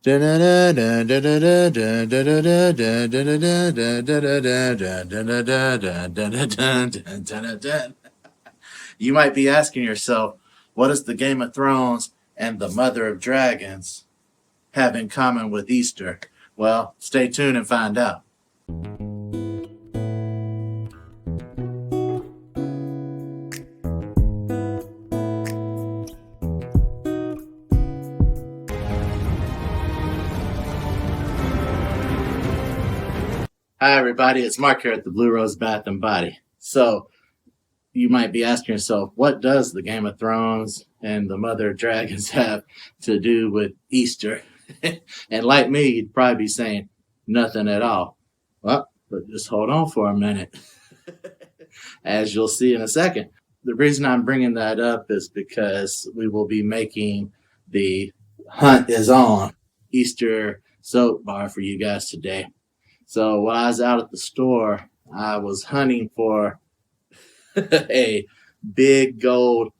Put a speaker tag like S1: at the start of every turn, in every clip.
S1: You might be asking yourself, what does the Game of Thrones and the Mother of Dragons have in common with Easter? Well, stay tuned and find out. Hi, everybody. It's Mark here at the Blue Rose Bath and Body. So you might be asking yourself, what does the Game of Thrones and the Mother of Dragons have to do with Easter? And like me, you'd probably be saying nothing at all. Well, but just hold on for a minute. As you'll see in a second. The reason I'm bringing that up is because we will be making the Hunt is On Easter soap bar for you guys today. So while I was out at the store, I was hunting for a big gold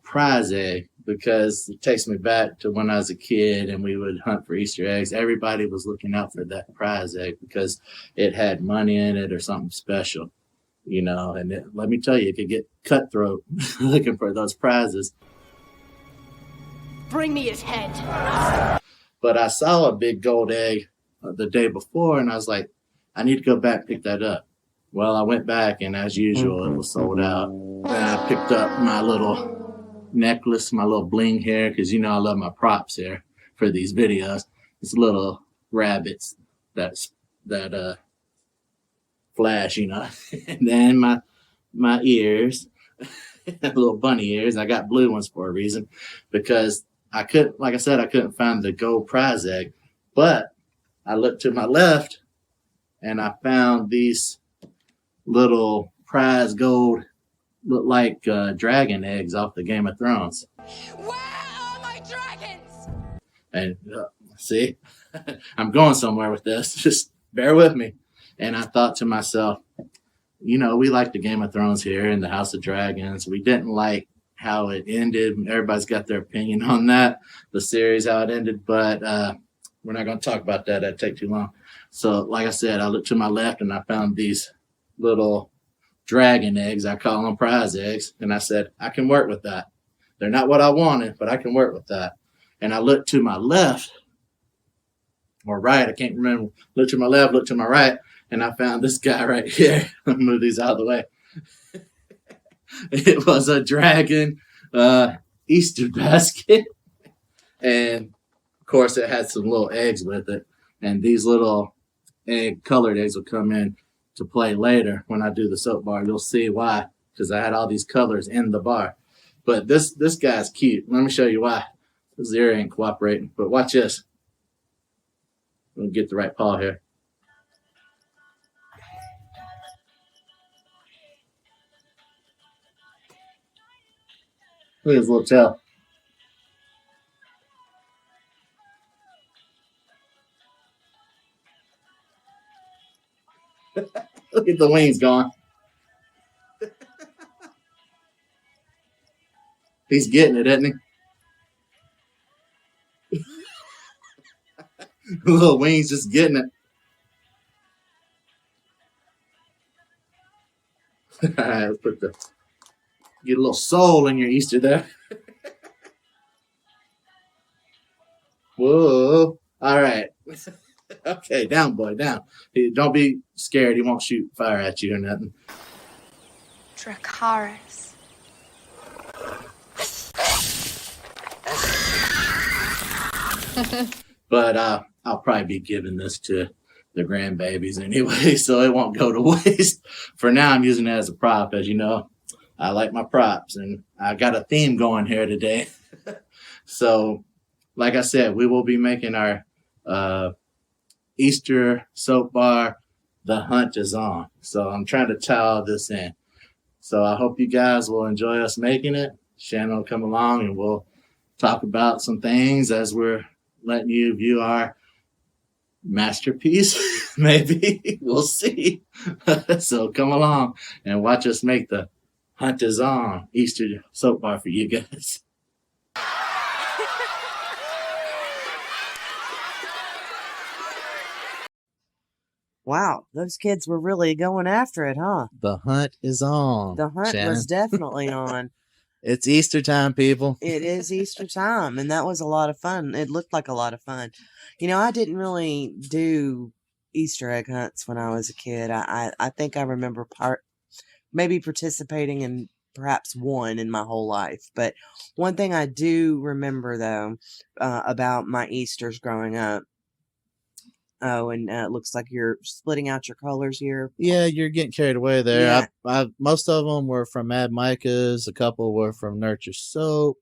S1: prize egg because it takes me back to when I was a kid and we would hunt for Easter eggs. Everybody was looking out for that prize egg because it had money in it or something special, you know. And let me tell you, it could get cutthroat looking for those prizes.
S2: Bring me his head.
S1: But I saw a big gold egg the day before, and I was like, I need to go back and pick that up. Well, I went back, and as usual, it was sold out. And I picked up my little necklace, my little bling hair, because you know I love my props here for these videos. It's little rabbits that flash, you know. And then my ears, little bunny ears. I got blue ones for a reason, because I couldn't find the gold prize egg, but I looked to my left and I found these little prize gold, look like dragon eggs off the Game of Thrones.
S2: Where are my dragons?
S1: And see, I'm going somewhere with this. Just bear with me. And I thought to myself, you know, we like the Game of Thrones here in the House of Dragons. We didn't like how it ended. Everybody's got their opinion on that, the series, how it ended. But we're not going to talk about that. That'd take too long. So, like I said, I looked to my left and I found these little dragon eggs. I call them prize eggs. And I said, I can work with that. They're not what I wanted, but I can work with that. And I looked to my left or right. I can't remember. Looked to my left, looked to my right. And I found this guy right here. Let me move these out of the way. It was a dragon Easter basket. And of course, it had some little eggs with it. And these little colored eggs will come in to play later when I do the soap bar. You'll see why, because I had all these colors in the bar. But this guy's cute. Let me show you why. His ear ain't cooperating. But watch this. Let me get the right paw here. Look at his little tail. Look at the wings going. He's getting it, isn't he? The little wings just getting it. All right, let's get a little soul in your Easter there. Whoa. All right. Okay, down, boy, down. Don't be scared. He won't shoot fire at you or nothing.
S2: Dracarys.
S1: But I'll probably be giving this to the grandbabies anyway, so it won't go to waste. For now, I'm using it as a prop. As you know, I like my props, and I got a theme going here today. So, like I said, we will be making our Easter soap bar, The Hunt is On. So I'm trying to tie all this in. So I hope you guys will enjoy us making it. Shannon will come along and we'll talk about some things as we're letting you view our masterpiece. Maybe. We'll see. So come along and watch us make the Hunt is On Easter soap bar for you guys.
S3: Wow, those kids were really going after it, huh?
S1: The hunt is on.
S3: The hunt
S1: Shannon.
S3: was definitely on.
S1: It's Easter time, people.
S3: It is Easter time, and that was a lot of fun. It looked like a lot of fun. I didn't really do Easter egg hunts when I was a kid. I think I remember maybe participating in perhaps one in my whole life. But one thing I do remember, though, about my Easters growing up. Oh, and it looks like you're splitting out your colors here.
S1: Yeah, you're getting carried away there.
S3: Yeah.
S1: Most of them were from Mad Micah's. A couple were from Nurture Soap.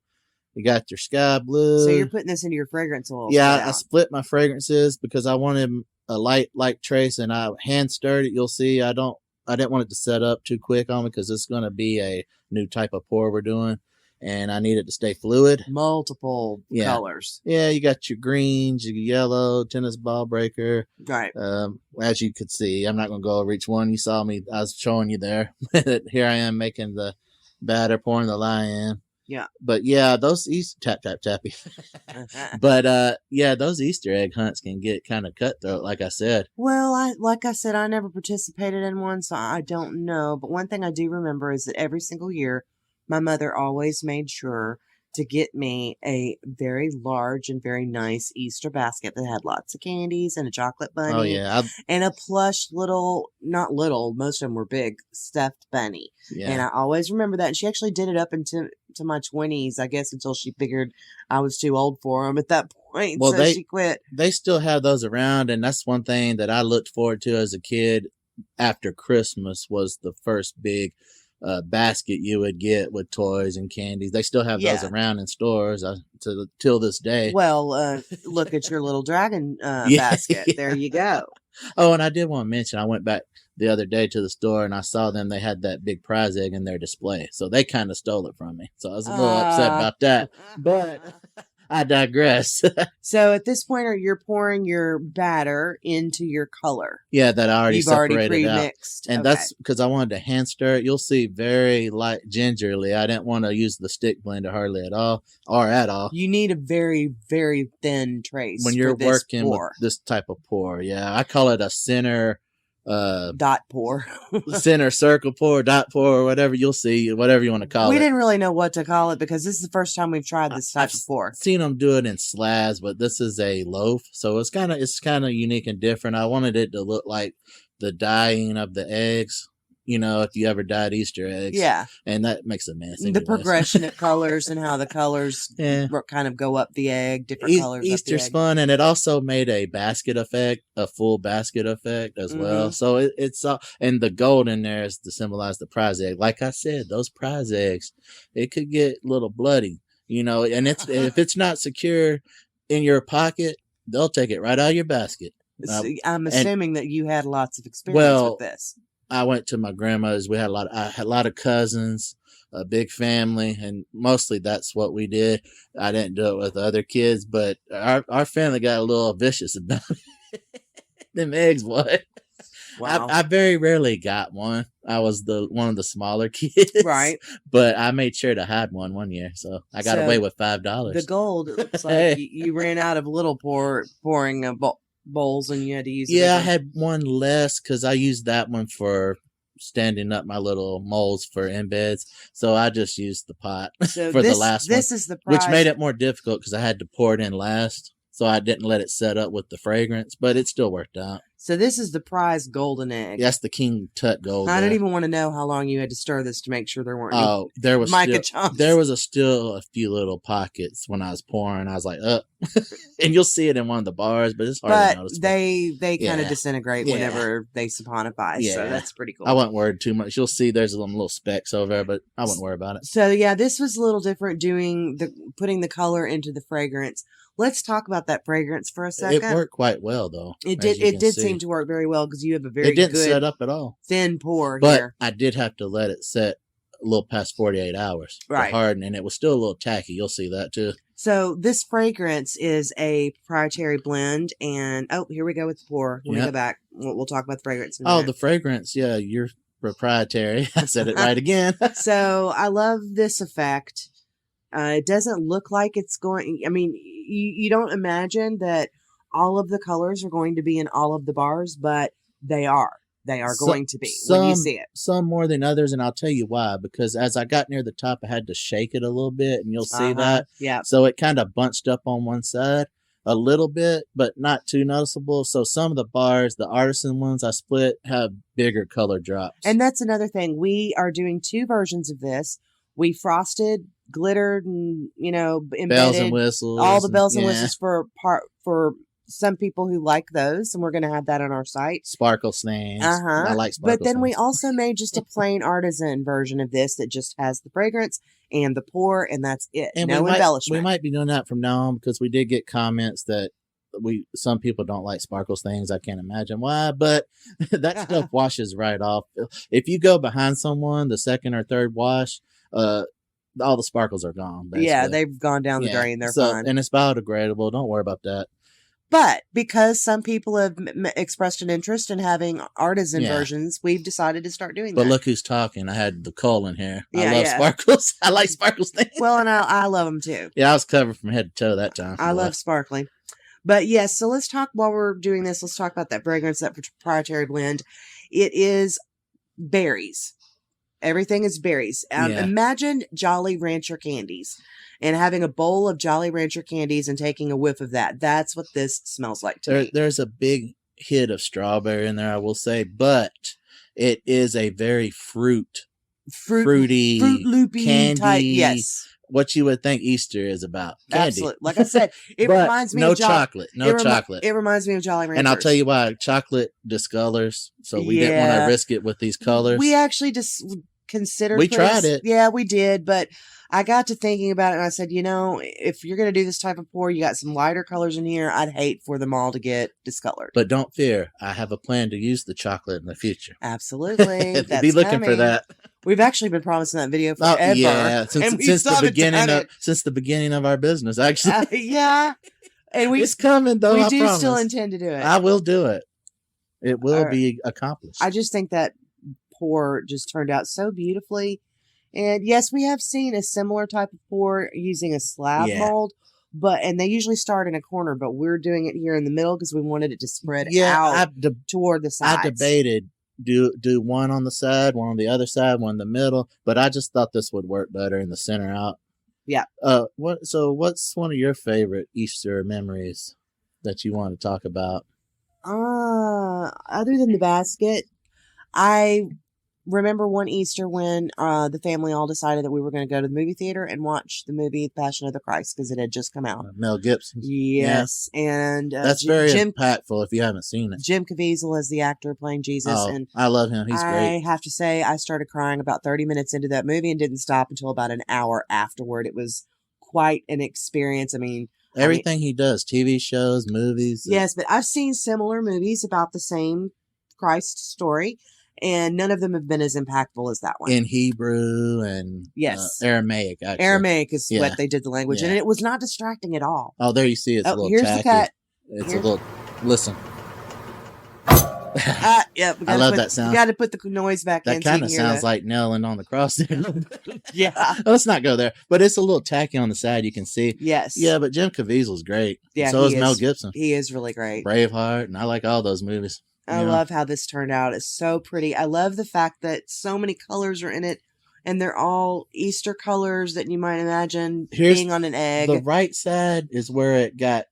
S1: You got your Sky Blue.
S3: So you're putting this into your fragrance oil.
S1: Yeah, I split my fragrances because I wanted a light trace, and I hand stirred it. You'll see. I didn't want it to set up too quick on me because it's going to be a new type of pour we're doing, and I need it to stay fluid.
S3: Multiple colors.
S1: Yeah, you got your greens, your yellow, tennis ball breaker.
S3: Right.
S1: As you could see, I'm not going to go over each one. You saw me. I was showing you there. Here I am making the batter, pouring the lye in.
S3: Yeah.
S1: But yeah, those tappy. But yeah, those Easter egg hunts can get kind of cutthroat, like I said.
S3: Well, I never participated in one, so I don't know. But one thing I do remember is that every single year, my mother always made sure to get me a very large and very nice Easter basket that had lots of candies and a chocolate bunny.
S1: Oh yeah,
S3: and a plush not little, most of them were big, stuffed bunny.
S1: Yeah.
S3: And I always remember that. And she actually did it up into my 20s, I guess, until she figured I was too old for them at that point. Well, so she quit.
S1: They still have those around, and that's one thing that I looked forward to as a kid after Christmas was the first big basket you would get with toys and candies. They still have those around in stores till this day.
S3: Well, look at your little dragon basket. Yeah. There you go.
S1: Oh, and I did want to mention, I went back the other day to the store and I saw them. They had that big prize egg in their display. So they kind of stole it from me. So I was a little upset about that. But I digress.
S3: So at this point, you're pouring your batter into your color.
S1: Yeah, that I already separated
S3: pre-mixed.
S1: Out. And that's because I wanted to hand stir it. You'll see very light gingerly. I didn't want to use the stick blender hardly at all or at all.
S3: You need a very, very thin trace
S1: when you're working with this type of pour. Yeah, I call it a center
S3: dot pour.
S1: Center circle pour, dot pour, or whatever. You'll see, whatever you want to call it.
S3: We didn't really know what to call it because this is the first time we've tried this type of pour.
S1: I've seen them do it in slabs, but this is a loaf, so it's kind of unique and different. I wanted it to look like the dyeing of the eggs. If you ever dyed Easter eggs.
S3: Yeah.
S1: And that makes a mess.
S3: The progression of colors and how the colors kind of go up the egg, different colors.
S1: Easter's fun, and it also made a basket effect, a full basket effect as well. So it's and the gold in there is to symbolize the prize egg. Like I said, those prize eggs, it could get a little bloody, and if it's not secure in your pocket, they'll take it right out of your basket.
S3: I'm assuming that you had lots of experience with this.
S1: I went to my grandmother's. I had a lot of cousins, a big family, and mostly that's what we did. I didn't do it with other kids, but our family got a little vicious about it. Them eggs, what?
S3: Wow.
S1: I very rarely got one. I was one of the smaller kids,
S3: right?
S1: But I made sure to hide one year, so I got away with $5.
S3: The gold, it looks like you ran out of little pouring bowls and you had to use
S1: I had one less because I used that one for standing up my little molds for embeds, so I just used the pot for the last one.
S3: This is the prize,
S1: which made it more difficult because I had to pour it in last, so I didn't let it set up with the fragrance, but it still worked out.
S3: So this is the prize golden egg.
S1: That's the King Tut gold.
S3: I don't even want to know how long you had to stir this to make sure there weren't
S1: there was
S3: chunks.
S1: There was still a few little pockets when I was pouring. I was like, and you'll see it in one of the bars, but it's hard to notice.
S3: They kind of disintegrate whenever they saponify. Yeah. So that's pretty cool.
S1: I wouldn't worry too much. You'll see there's some little specks over there, but I wouldn't worry about it.
S3: So yeah, this was a little different putting the color into the fragrance. Let's talk about that fragrance for a second.
S1: It worked quite well, though.
S3: It did seem to work very well because you have a very good
S1: set up at all.
S3: Thin pour
S1: but
S3: here.
S1: I did have to let it set a little past 48 hours to harden, and it was still a little tacky. You'll see that too.
S3: So this fragrance is a proprietary blend, and here we go with the pour. Let me go back. We'll talk about the fragrance in a minute.
S1: The fragrance, you're proprietary. I said it right again.
S3: So I love this effect. It doesn't look like it's going. I mean, you don't imagine that all of the colors are going to be in all of the bars, but They are. They are going to be when you see it.
S4: Some more than others, and I'll tell you why. Because as I got near the top, I had to shake it a little bit, and you'll see that.
S3: Yeah.
S4: So it kind of bunched up on one side a little bit, but not too noticeable. So some of the bars, the artisan ones I split, have bigger color drops.
S3: And that's another thing. We are doing 2 versions of this. We frosted, glittered, and embedded
S4: bells and whistles,
S3: all the bells and whistles for some people who like those, and we're going to have that on our site.
S4: Sparkle stains. I like sparkle
S3: But then
S4: stains.
S3: we also made just a plain artisan version of this that just has the fragrance and the pour, and that's it.
S4: And
S3: no embellishment.
S4: We might be doing that from now on because we did get comments that some people don't like sparkle stains. I can't imagine why, but that stuff washes right off. If you go behind someone, the second or third wash, all the sparkles are gone. Basically.
S3: Yeah, they've gone down the drain. They're fine.
S4: And it's biodegradable. Don't worry about that.
S3: But because some people have expressed an interest in having artisan versions, we've decided to start doing that.
S4: But look who's talking. I had the coal in here.
S3: Yeah,
S4: I love sparkles. I like sparkle stains.
S3: Well, and I love them too.
S4: Yeah, I was covered from head to toe that time.
S3: I love sparkling. But yes, so let's talk while we're doing this. Let's talk about that fragrance, that proprietary blend. It is berries. Everything is berries. Imagine Jolly Rancher candies and having a bowl of Jolly Rancher candies and taking a whiff of that. That's what this smells like to me.
S4: There's a big hit of strawberry in there, I will say, but it is a very fruity,
S3: Fruit loopy
S4: candy,
S3: type. Yes.
S4: What you would think Easter is about. Candy.
S3: Absolutely. Like I said, it reminds me of
S4: chocolate. No chocolate.
S3: It reminds me of Jolly Ranchers.
S4: And I'll tell you why. Chocolate discolors. So we didn't want to risk it with these colors.
S3: We actually just considered
S4: We tried it.
S3: Yeah, we did. But I got to thinking about it and I said, if you're going to do this type of pour, you got some lighter colors in here. I'd hate for them all to get discolored.
S4: But don't fear. I have a plan to use the chocolate in the future.
S3: Absolutely. That's
S4: be looking for that.
S3: We've actually been promising that video forever.
S4: Yeah, since the beginning of our business, actually.
S3: Yeah. And
S4: it's coming though.
S3: We
S4: I
S3: do
S4: promise.
S3: still intend to do it.
S4: I will do it. It will be accomplished.
S3: I just think that pour just turned out so beautifully. And yes, we have seen a similar type of pour using a slab mold, and they usually start in a corner, but we're doing it here in the middle because we wanted it to spread out toward the sides.
S4: I debated do one on the side, one on the other side, one in the middle, but I just thought this would work better in the center out.
S3: Yeah.
S4: What's one of your favorite Easter memories that you want to talk about?
S3: Other than the basket, I remember one Easter when the family all decided that we were going to go to the movie theater and watch the movie Passion of the Christ because it had just come out.
S4: Mel Gibson.
S3: Yes. Yeah. And
S4: that's very impactful if you haven't seen it.
S3: Jim Caviezel is the actor playing Jesus. And
S4: I love him. He's great.
S3: I have to say, I started crying about 30 minutes into that movie and didn't stop until about an hour afterward. It was quite an experience. I mean,
S4: everything he does, TV shows, movies.
S3: Yes, but I've seen similar movies about the same Christ story. And none of them have been as impactful as that one.
S4: In Hebrew and Aramaic, actually.
S3: Aramaic is what they did the language. And it was not distracting at all.
S4: Oh, there you see it's a little
S3: here's
S4: tacky.
S3: The cut.
S4: It's a little... Listen.
S3: Yeah,
S4: I love that sound.
S3: You got to put the noise back in.
S4: That kind of sounds like nailing on the cross there.
S3: Yeah.
S4: Let's not go there. But it's a little tacky on the side, you can see.
S3: Yes.
S4: Yeah, but Jim Caviezel's great.
S3: Yeah,
S4: so is Mel Gibson.
S3: He is really great.
S4: Braveheart, and I like all those movies.
S3: I love how this turned out. It's so pretty. I love the fact that so many colors are in it, and they're all Easter colors that you might imagine being on an egg.
S4: The right side is where it got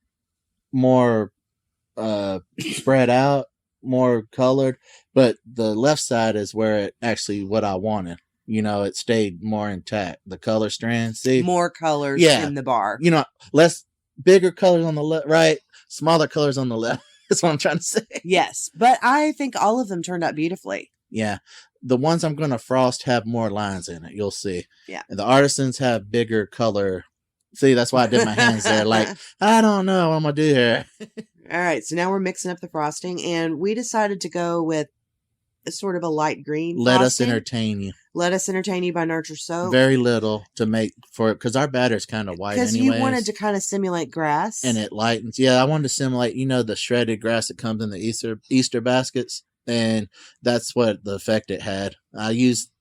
S4: more spread out, more colored, but the left side is where it actually what I wanted. It stayed more intact. The color strand, see?
S3: More colors in the bar.
S4: Bigger colors on the left, right, smaller colors on the left. That's what I'm trying to say.
S3: Yes, but I think all of them turned out beautifully.
S4: Yeah. The ones I'm going to frost have more lines in it. You'll see.
S3: Yeah.
S4: And the artisans have bigger color. See, that's why I did my hands there. Like, I don't know what I'm going to do here.
S3: All right. So now we're mixing up the frosting, and we decided to go with a sort of a light green
S4: Let
S3: frosting.
S4: Us Entertain You.
S3: Let Us Entertain You by Nurture Soap.
S4: Very little to make for it, because our batter's kind of white anyways.
S3: Because you wanted to kind of simulate grass.
S4: And it lightens. Yeah, I wanted to simulate, the shredded grass that comes in the Easter baskets. And that's what the effect it had. I used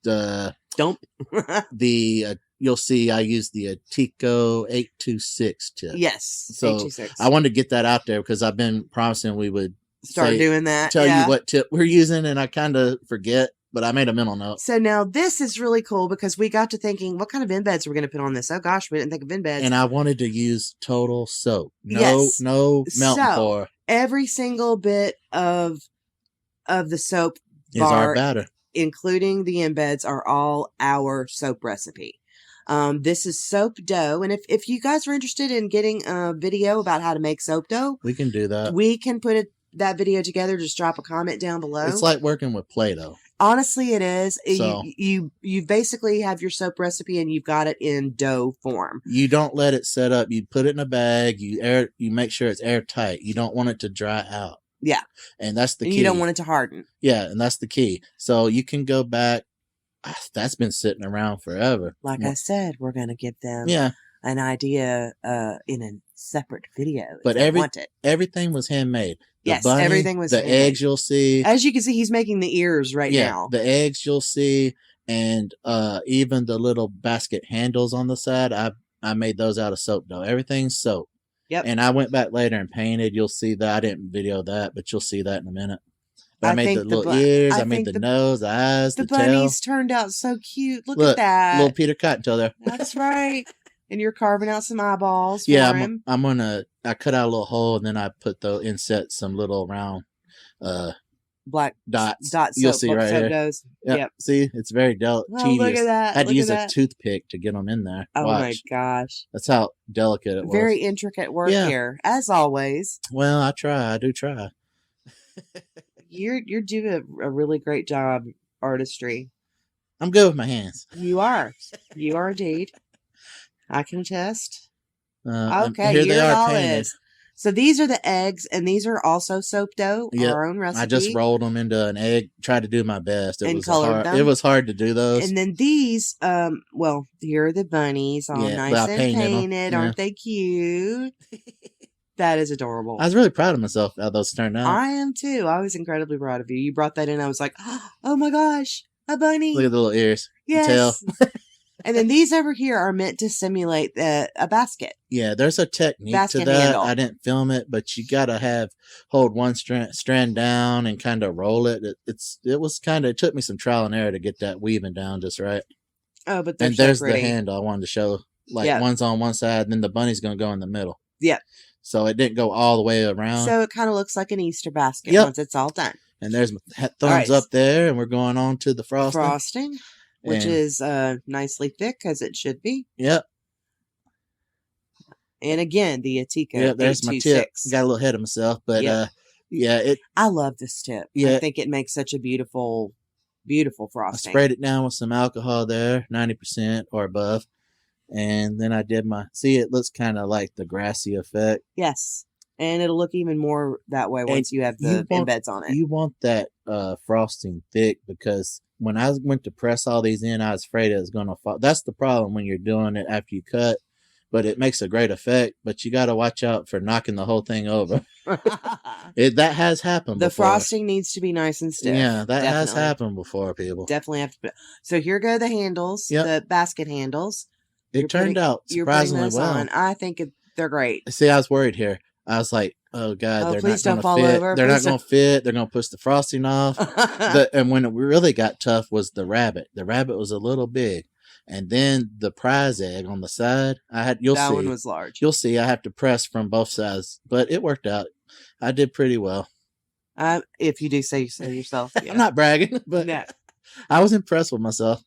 S4: you'll see I used the Tico 826 tip.
S3: Yes,
S4: so
S3: 826.
S4: I wanted to get that out there because I've been promising we would
S3: start doing that.
S4: Tell
S3: yeah.
S4: you what tip we're using, and I kind of forget, but I made a mental note.
S3: So now this is really cool because we got to thinking, what kind of embeds we're going to put on this? Oh gosh, we didn't think of embeds.
S4: And I wanted to use total soap. No,
S3: Yes.
S4: no melt and
S3: So,
S4: pour
S3: every single bit of the soap
S4: is our
S3: bar,
S4: batter.
S3: including the embeds, are all our soap recipe. This is soap dough, and if you guys are interested in getting a video about how to make soap dough,
S4: We can do that.
S3: we can put that video together. Just drop a comment down below.
S4: It's like working with Play-Doh.
S3: Honestly, it is.
S4: So-
S3: You basically have your soap recipe and you've got it in dough form.
S4: You don't let it set up. You put it in a bag. You make sure it's airtight. You don't want it to dry out.
S3: Yeah.
S4: And that's the
S3: And
S4: key.
S3: you don't want it to harden.
S4: Yeah, and that's the key. So you can go back. That's been sitting around forever.
S3: Like I said, we're going to give them
S4: Yeah,
S3: an idea in a separate video. if
S4: But
S3: they want it.
S4: everything was handmade. The
S3: Yes,
S4: bunny,
S3: everything was
S4: the
S3: handmade.
S4: eggs you'll see.
S3: As you can see, he's making the ears right now.
S4: The eggs you'll see, and even the little basket handles on the side. I made those out of soap dough. Everything's soap.
S3: Yep.
S4: And I went back later and painted. You'll see that. I didn't video that, but you'll see that in a minute. But I made the little ears. I made the nose, the eyes,
S3: The
S4: the tail.
S3: bunnies turned out so cute. Look
S4: Look,
S3: at that.
S4: little Peter Cottontail there.
S3: That's right. And you're carving out some eyeballs for
S4: Yeah,
S3: him.
S4: I cut out a little hole, and then I put inset some little round
S3: Black
S4: dots.
S3: dot
S4: You'll
S3: soap,
S4: see
S3: like
S4: right
S3: soap
S4: here.
S3: doughs. Yep.
S4: See, it's very delicate.
S3: Oh, look at that.
S4: I had to
S3: Look
S4: use
S3: at
S4: a
S3: that.
S4: toothpick to get them in there.
S3: Oh
S4: Watch.
S3: my gosh.
S4: That's how delicate it was.
S3: Very intricate work
S4: Yeah.
S3: here, as always.
S4: Well, I try. I do try.
S3: You're doing a really great job, artistry.
S4: I'm good with my hands.
S3: You are. You are indeed. I can attest.
S4: And
S3: Okay,
S4: here they
S3: here it
S4: are
S3: all
S4: painted.
S3: is. So these are the eggs, and these are also soap dough,
S4: Yep.
S3: our own recipe.
S4: I just rolled them into an egg. Tried to do my best.
S3: And colored them.
S4: It was hard to do those.
S3: And then these, well, here are the bunnies, all
S4: Yeah,
S3: nice
S4: but I
S3: and
S4: painted 'em.
S3: painted.
S4: Yeah.
S3: Aren't they cute? That is adorable.
S4: I was really proud of myself how those turned out.
S3: I am too. I was incredibly proud of you. You brought that in. I was like, oh my gosh, a bunny.
S4: Look at the little ears.
S3: Yes.
S4: Tail.
S3: And then these over here are meant to simulate a basket.
S4: Yeah, there's a technique
S3: Basket
S4: to that.
S3: handle.
S4: I didn't film it, but you gotta hold one strand down and kind of roll it. It took me some trial and error to get that weaving down just right.
S3: Oh, but they're
S4: And
S3: so
S4: there's
S3: pretty.
S4: the handle I wanted to show. Like
S3: Yeah.
S4: one's on one side, and then the bunny's gonna go in the middle.
S3: Yeah.
S4: So it didn't go all the way around.
S3: So it kind of looks like an Easter basket
S4: Yep.
S3: once it's all done.
S4: And there's my thumbs
S3: right.
S4: up there, and we're going on to the frosting.
S3: Frosting, which
S4: And-
S3: is nicely thick as it should be.
S4: Yep.
S3: And again, the Atika
S4: Yep. There's my tip.
S3: 826.
S4: Got a little ahead of myself, but
S3: Yep.
S4: yeah,
S3: I love this tip.
S4: Yeah.
S3: I think it makes such a beautiful, beautiful
S4: I
S3: frosting.
S4: sprayed it down with some alcohol there, 90% or above. And then I did it looks kind of like the grassy effect.
S3: Yes. And it'll look even more that way once you have the embeds on it.
S4: You want that frosting thick, because when I went to press all these in, I was afraid it was going to fall. That's the problem when you're doing it after you cut, but it makes a great effect. But you got to watch out for knocking the whole thing over. That has happened
S3: The
S4: before.
S3: frosting needs to be nice and stiff.
S4: Yeah, that has
S3: Definitely.
S4: happened before, people.
S3: Definitely have to. So here go the handles,
S4: Yep.
S3: the basket handles.
S4: It
S3: You're
S4: turned
S3: putting-
S4: out
S3: You're putting
S4: surprisingly
S3: those
S4: well.
S3: on. I think they're great.
S4: See, I was worried here. I was like, oh, God,
S3: Oh,
S4: they're
S3: please
S4: not
S3: don't
S4: going to
S3: fall
S4: fit.
S3: over.
S4: They're not
S3: Please
S4: going to fit. They're going to push the frosting off. And when it really got tough was the rabbit. The rabbit was a little big. And then the prize egg on the side, you'll
S3: that
S4: see.
S3: one was large.
S4: You'll see I have to press from both sides, but it worked out. I did pretty well.
S3: If you do say so yourself. Yeah.
S4: I'm not bragging, but
S3: No.
S4: I was impressed with myself.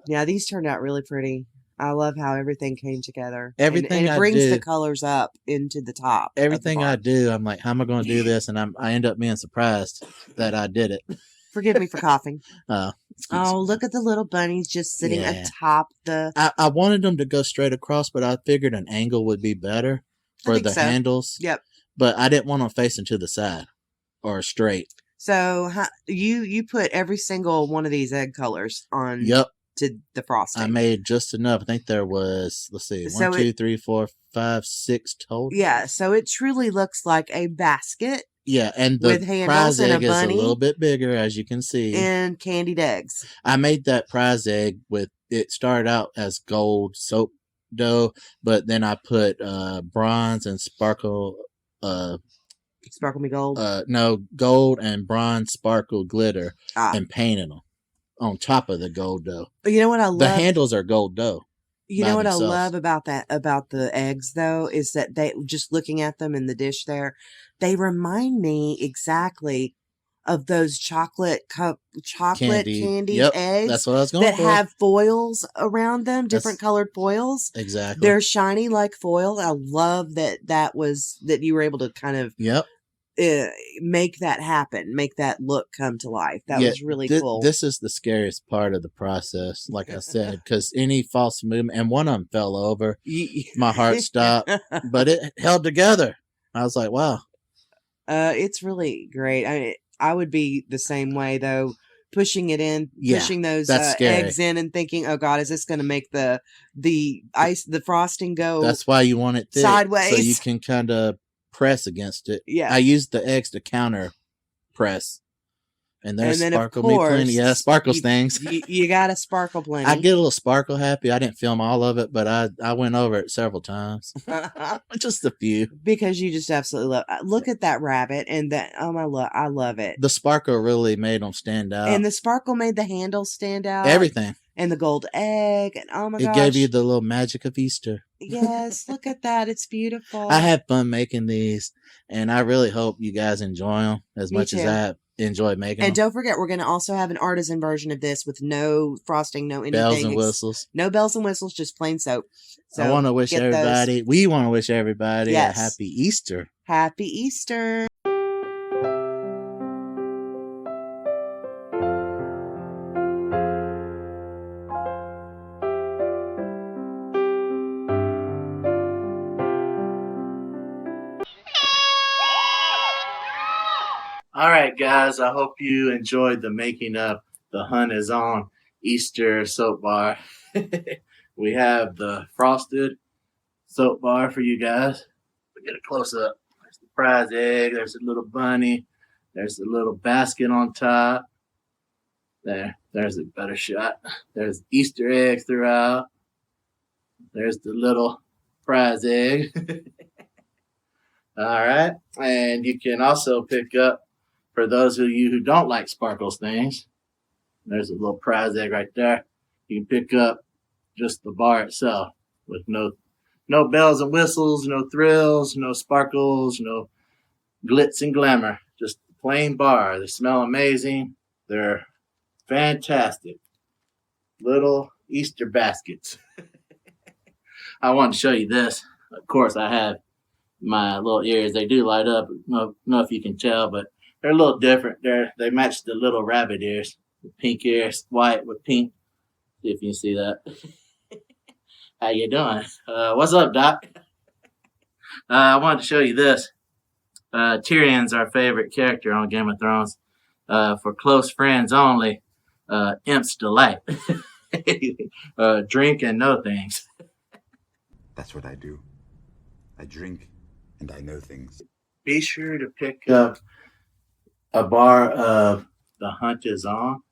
S3: Yeah, these turned out really pretty. I love how everything came together.
S4: Everything
S3: and it
S4: I
S3: brings
S4: do-
S3: the colors up into the top. of the
S4: Everything I
S3: bar.
S4: do, I'm like, how am I going to do this? And I end up being surprised that I did it.
S3: Forgive me for coughing.
S4: Excuse me.
S3: Oh, look at the little bunnies just sitting
S4: Yeah.
S3: atop the.
S4: I wanted them to go straight across, but I figured an angle would be better for
S3: think
S4: the
S3: so.
S4: handles.
S3: Yep.
S4: But I didn't want them facing to the side or straight.
S3: So you put every single one of these egg colors on
S4: Yep.
S3: to the frosting.
S4: I made just enough. I think there was, let's see,
S3: So
S4: 1, 2, 3, 4, 5, 6 total.
S3: Yeah, so it truly looks like a basket
S4: Yeah, and the
S3: with handles
S4: prize
S3: and a
S4: egg is a
S3: bunny
S4: little bit bigger, as you can see.
S3: and candied eggs.
S4: I made that prize egg it started out as gold soap dough, but then I put bronze and sparkle
S3: Sparkle Me Gold.
S4: No, gold and bronze sparkle glitter
S3: Ah.
S4: and painted them on top of the gold dough.
S3: But you know what I love?
S4: The handles are gold dough.
S3: You
S4: by
S3: know what I
S4: themselves.
S3: love about the eggs though is that they, just looking at them in the dish there, they remind me exactly of those chocolate candied
S4: Yep,
S3: eggs
S4: that's what I was going
S3: that
S4: for.
S3: have foils around them, different colored foils.
S4: Exactly.
S3: They're shiny like foil. I love that you were able to kind of
S4: Yep.
S3: Make that happen, make that look come to life. That was really cool.
S4: This is the scariest part of the process, like I said, because any false movement, and one of them fell over, my heart stopped, but it held together. I was like, wow.
S3: It's really great. I would be the same way though, pushing those eggs in and thinking, oh God, is this going to make the frosting go?
S4: That's why you want it thick,
S3: sideways,
S4: so you can kind of press against it.
S3: Yeah.
S4: I used the eggs to counter press. And there's
S3: then
S4: sparkle me plenty. Yeah, sparkles things.
S3: You got a sparkle plenty.
S4: I get a little sparkle happy. I didn't film all of it, but I went over it several times. Just a few.
S3: Because you just absolutely love it. Look at that rabbit and that. Oh my, I love it.
S4: The sparkle really made them stand out.
S3: And the sparkle made the handle stand out.
S4: Everything.
S3: And the gold egg. And oh my gosh.
S4: It gave you the little magic of Easter.
S3: Yes, look at that. It's beautiful.
S4: I had fun making these, and I really hope you guys enjoy them as much as I enjoy making them.
S3: And don't forget, we're going to also have an artisan version of this with no frosting, no anything.
S4: Bells and whistles.
S3: No bells and whistles, just plain soap. So
S4: we want to wish everybody a happy Easter.
S3: Happy Easter.
S1: All right, guys, I hope you enjoyed the making of The Hunt Is On Easter soap bar. We have the frosted soap bar for you guys. We get a close up. There's the prize egg. There's a little bunny. There's a little basket on top. There's a better shot. There's Easter eggs throughout. There's the little prize egg. All right. And you can also pick up, for those of you who don't like sparkles things, there's a little prize egg right there. You can pick up just the bar itself with no bells and whistles, no thrills, no sparkles, no glitz and glamour. Just a plain bar. They smell amazing. They're fantastic. Little Easter baskets. I want to show you this. Of course, I have my little ears. They do light up. I don't know if you can tell, but they're a little different. They match the little rabbit ears. The pink ears, white with pink. See if you can see that. How you doing? What's up, Doc? I wanted to show you this. Tyrion's our favorite character on Game of Thrones. For close friends only, Imp's Delight. Drink and know things.
S5: That's what I do. I drink and I know things.
S1: Be sure to pick up a bar of The Hunt Is On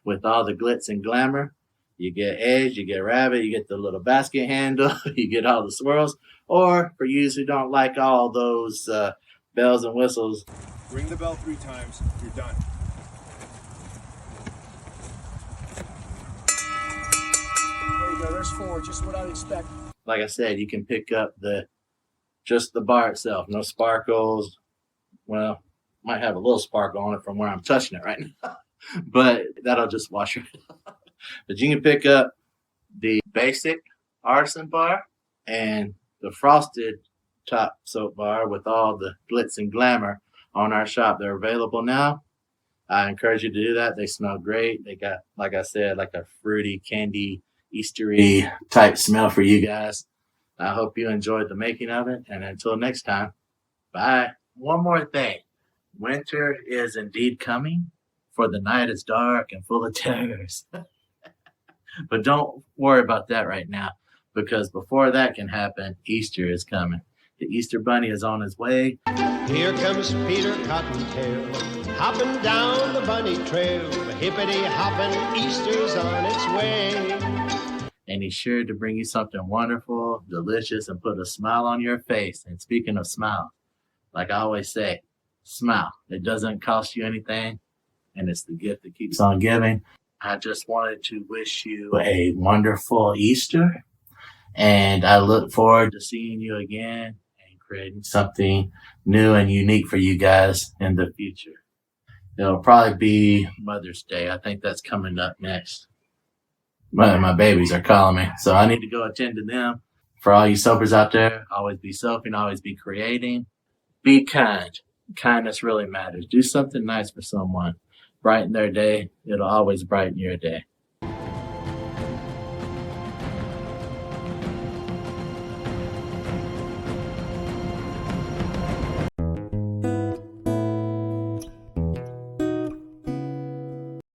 S1: with all the glitz and glamour. You get eggs, you get rabbit, you get the little basket handle, you get all the swirls. Or for you who don't like all those bells and whistles,
S6: ring the bell 3 times. You're done. There you go. There's 4. Just what I'd expect.
S1: Like I said, you can pick up just the bar itself. No sparkles. Well, might have a little sparkle on it from where I'm touching it right now. But that'll just wash it off. But you can pick up the basic artisan bar and the frosted top soap bar with all the glitz and glamour on our shop. They're available now. I encourage you to do that. They smell great. They got, like I said, like a fruity, candy, Eastery type smell for you guys. I hope you enjoyed the making of it. And until next time, bye. One more thing. Winter is indeed coming, for the night is dark and full of terrors. But don't worry about that right now, because before that can happen, Easter is coming. The Easter Bunny is on his way.
S7: Here comes Peter Cottontail, hopping down the bunny trail. Hippity hopping, Easter's on its way.
S1: And he's sure to bring you something wonderful, delicious, and put a smile on your face. And speaking of smiles, like I always say, smile. It doesn't cost you anything, and it's the gift that keeps on giving. I just wanted to wish you a wonderful Easter, and I look forward to seeing you again and creating something new and unique for you guys in the future. It'll probably be Mother's Day. I think that's coming up next. My babies are calling me, so I need to go attend to them. For all you soapers out there, always be soaping, always be creating. Be kind. Kindness really matters. Do something nice for someone. Brighten their day. It'll always brighten your day.